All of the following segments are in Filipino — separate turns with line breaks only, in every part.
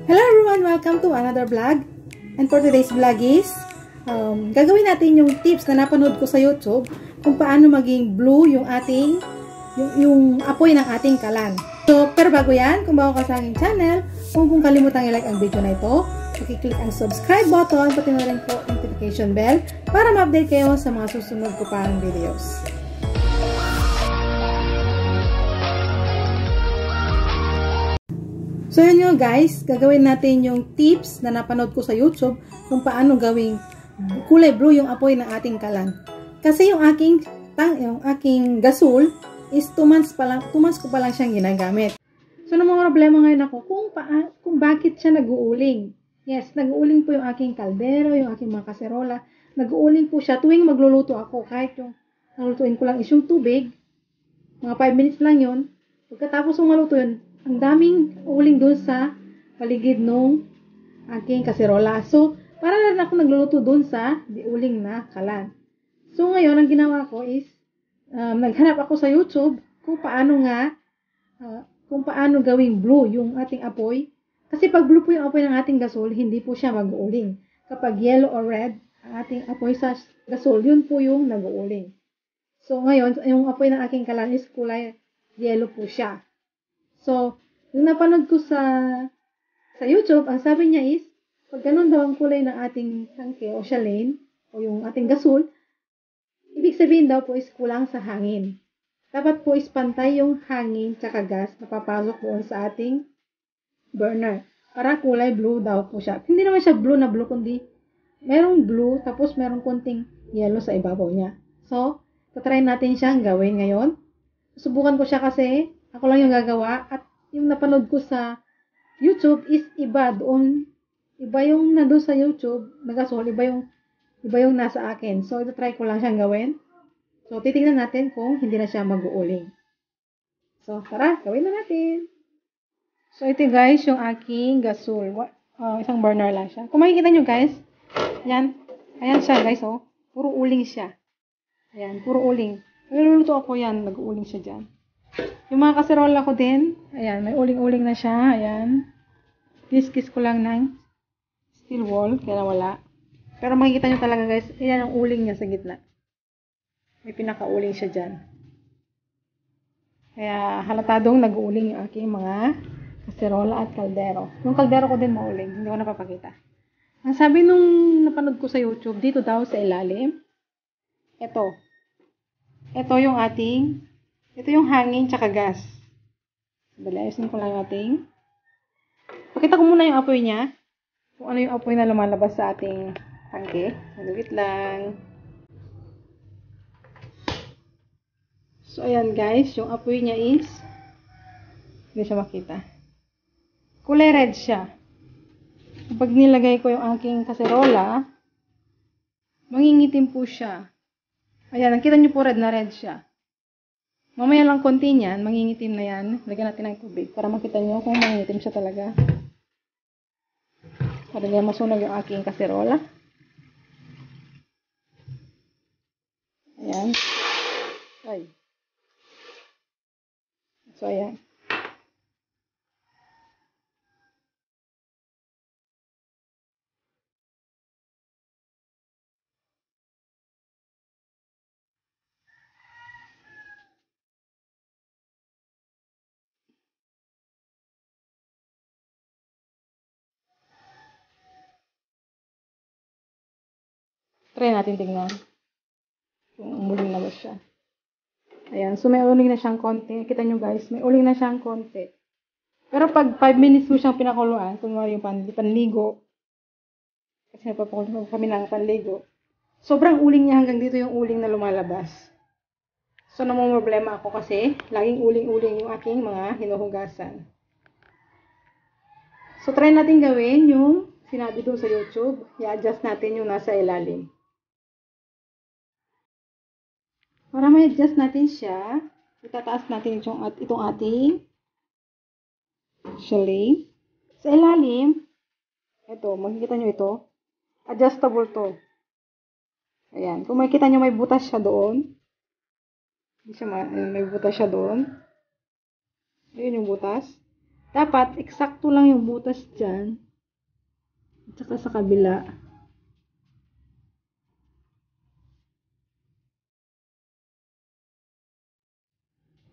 Hello everyone! Welcome to another vlog. And for today's vlog is, gagawin natin yung tips na napanood ko sa YouTube kung paano maging blue yung ating, yung apoy ng ating kalan. So, pero bago yan, kung bago ka sa aking channel, kung kalimutan i-like ang video na ito, pakiclick ang subscribe button, pati na rin po notification bell para ma-update kayo sa mga susunod ko pang videos. So yun nga guys, gagawin natin yung tips na napanood ko sa YouTube kung paano gawing kulay blue yung apoy ng ating kalan. Kasi yung aking gasol is 2 months ko pa lang siyang ginagamit. So na mga problema ngayon ako kung bakit siya nag-uuling. Yes, nag-uuling po yung aking kaldero, yung aking mga kaserola. Nag-uuling po siya tuwing magluluto ako. Kahit yung nalulutuin ko lang is yung tubig, mga 5 minutes lang yun. Pagkatapos ng maluto yun, ang daming uling doon sa paligid nung aking kaserola. So, para rin ako nagluluto doon sa uling na kalan. So, ngayon, ang ginawa ko is, naghanap ako sa YouTube kung paano gawing blue yung ating apoy. Kasi pag blue po yung apoy ng ating gasol, hindi po siya mag-uuling. Kapag yellow or red, ang ating apoy sa gasol, yun po yung nag-uuling. So, ngayon, yung apoy ng aking kalan is kulay yellow po siya. So, yung napanood ko sa YouTube, ang sabi niya is, pag ganun daw ang kulay ng ating tangke o chalane, o yung ating gasol, ibig sabihin daw po is kulang sa hangin. Dapat po is pantay yung hangin tsaka gas na papasok doon sa ating burner. Para kulay blue daw po siya. Hindi naman siya blue na blue, kundi merong blue, tapos merong konting yellow sa ibabaw niya. So, tatry natin siyang gawin ngayon. Subukan ko siya kasi ako lang yung gagawa at yung napanood ko sa YouTube is iba doon. Iba yung nandoon sa YouTube, nagasol, iba yung nasa akin. So, ito-try ko lang siyang gawin. So, titingnan natin kung hindi na siya mag-uuling. So, tara, gawin na natin. So, ito guys, yung aking gasol. Isang burner lang siya. Kung makikita nyo guys, yan. Ayan siya guys, oh. Puro uling siya. Ayan, puro uling. Niluluto ako yan, nag-uuling siya dyan. Yung mga kaserola ko din, ayan, may uling-uling na siya, ayan. Kiss ko lang ng steel wool, kaya wala. Pero makikita nyo talaga guys, ayan ang uling niya sa gitna. May pinaka-uling siya dyan. Kaya halatadong nag-uuling yung aking mga kaserola at kaldero. Yung kaldero ko din mauling, hindi ko napapakita. Ang sabi nung napanood ko sa YouTube, dito daw sa ilalim, ito yung ito yung hangin tsaka gas. Dali, ayusin ko lang ating. Pakita ko muna yung apoy niya. Kung ano yung apoy na lumalabas sa ating tangke. Maluwit lang. So, ayan guys. Yung apoy niya is, hindi siya makita. Kulay red siya. Kapag nilagay ko yung aking kaserola, mangingitim po siya. Ayan, nakita niyo po red na red siya. Mamaya lang konti niyan, mangingitim na yan. Lagyan natin ng tubig para makita nyo kung mangingitim siya talaga. Para niya masunog yung aking kaserola. Ayan. Ay. So, ayan. Try natin tingnan kung umuling na ba siya. Ayan. So, may uling na siyang konti. Kita nyo guys, may uling na siyang konti. Pero pag 5 minutes mo siyang pinakuluan, kunwari yung panligo, kasi napapakulo kami ng panligo, sobrang uling niya hanggang dito yung uling na lumalabas. So, namumroblema ako kasi laging uling-uling yung aking mga hinuhugasan. So, try natin gawin yung sinabi doon sa YouTube. I-adjust natin yung nasa ilalim. Para ma-adjust natin siya, itataas natin itong ating chalane. Sa ilalim, ito, makikita nyo ito, adjustable to. Ayan, kung makikita nyo may butas siya doon, may butas siya doon. Ayun yung butas. Dapat, eksakto lang yung butas dyan. At saka sa kabila.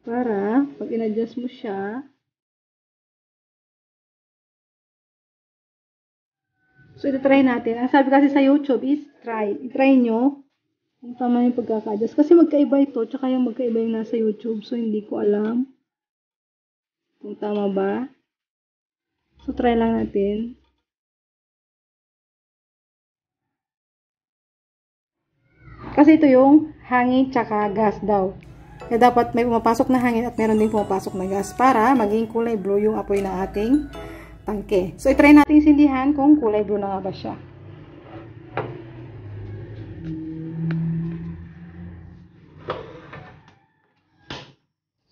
Para, pag in-adjust mo siya, so, ito try natin. Ang sabi kasi sa YouTube is try. I-try nyo kung tama yung pagkaka-adjust. Kasi magkaiba ito, tsaka yung magkaiba yung nasa YouTube. So, hindi ko alam kung tama ba. So, try lang natin. Kasi ito yung hangin tsaka gas daw. Kaya dapat may pumapasok na hangin at meron din pumapasok na gas para maging kulay blue yung apoy ng ating tangke. So, i-try natin sindihan kung kulay blue na nga ba siya.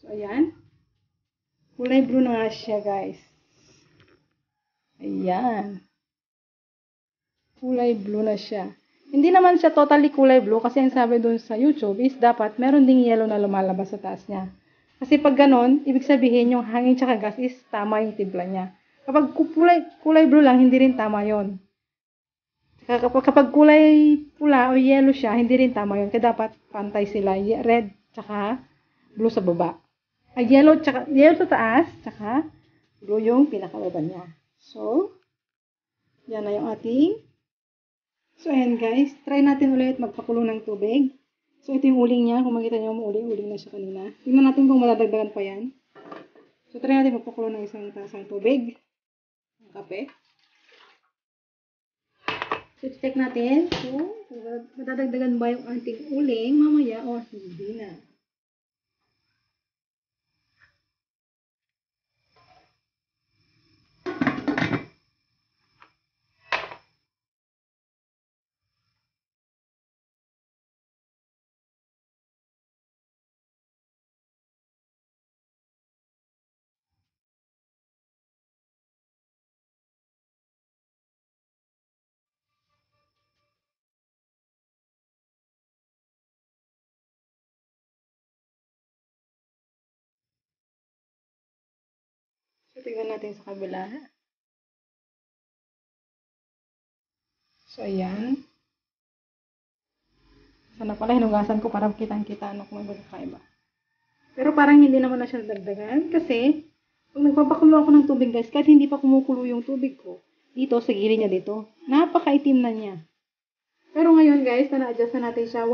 So, ayan. Kulay blue na nga siya, guys. Ayan. Kulay blue na siya. Hindi naman siya totally kulay blue kasi ang sabi doon sa YouTube is dapat meron ding yellow na lumalabas sa taas niya. Kasi pag ganon, ibig sabihin yung hangin tsaka gas is tama yung timpla niya. Kapag kulay blue lang, hindi rin tama yon. Kapag kulay pula o yellow siya, hindi rin tama yon. Kaya dapat pantay sila. Red tsaka blue sa baba. Ay, yellow sa taas, tsaka blue yung pinakababa niya. So, yan na yung ating. So, ayan guys. Try natin ulit magpakulo ng tubig. So, ito yung uling niya. Kung makita nyo, uling na siya kanina. Tingnan natin kung madadagdagan pa yan. So, try natin magpakulo ng isang tasang tubig. Ng kape. So, check natin kung madadagdagan ba yung ating uling mamaya o hindi na. So, tingnan natin sa kabila. So, ayan. Sana pala hinugasan ko para kitang-kita ano kung may magkakaiba. Pero parang hindi naman na siya dagdagan kasi pag nagpapakulo ako ng tubig guys, kahit hindi pa kumukulo yung tubig ko, dito sa gilid niya dito, napakaitim na niya. Pero ngayon guys, na-adjust na natin siya,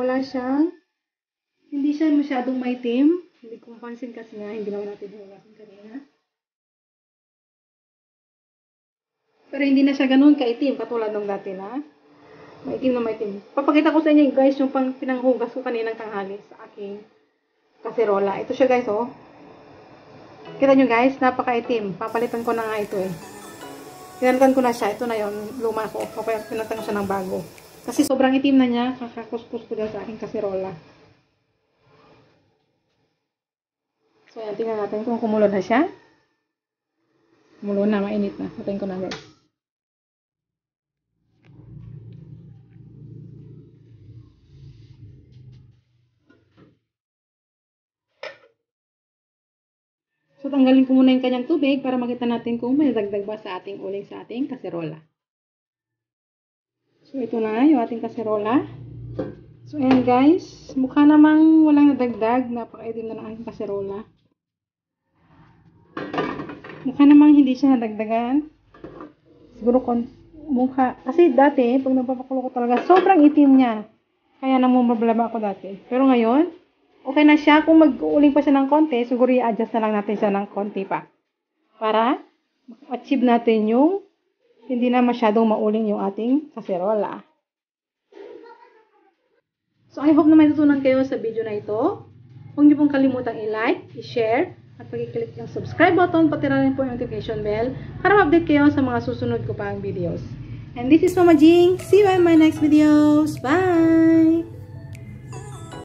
hindi siya masyadong maitim. Hindi ko mapansin kasi nga, hindi naman natin hinugasan kanina. Pero hindi na siya ganun kaitim, katulad nung dati na. Maitim na maitim. Papakita ko sa inyo guys yung pinanghugas ko kaninang tanghali sa aking kaserola. Ito siya guys oh. Kita nyo guys, napakaitim. Papalitan ko na nga ito eh. Pinalitan ko na siya. Ito na yon, luma ko. Pinalitan ko siya ng bago. Kasi sobrang itim na niya. Kakakuskus ko dyan sa aking kaserola. So yan, tingnan natin kung kumulo na siya. Kumulo na, mainit na. Patayin ko na guys. So, tanggalin ko muna yung kanyang tubig para makita natin kung may dagdag ba sa ating uling sa ating kaserola. So, ito na yung ating kaserola. So, ayan guys. Mukha namang walang nadagdag. Napakaitim na ng ating kaserola. Mukha namang hindi siya nadagdagan. Siguro mukha. Kasi dati, pag nagpapakulo ko talaga, sobrang itim niya. Kaya namumroblema ako dati. Pero ngayon, okay na siya. Kung mag-uuling pa siya ng konti, siguro i-adjust na lang natin siya ng konti pa. Para achieve natin yung hindi na masyadong mauling yung ating kaserola. So, I hope na may tutunan kayo sa video na ito. Huwag niyo pong kalimutang i-like, i-share, at pag-click yung subscribe button, pati rin po yung notification bell para ma-update kayo sa mga susunod ko pang videos. And this is Mama Jing. See you in my next videos. Bye!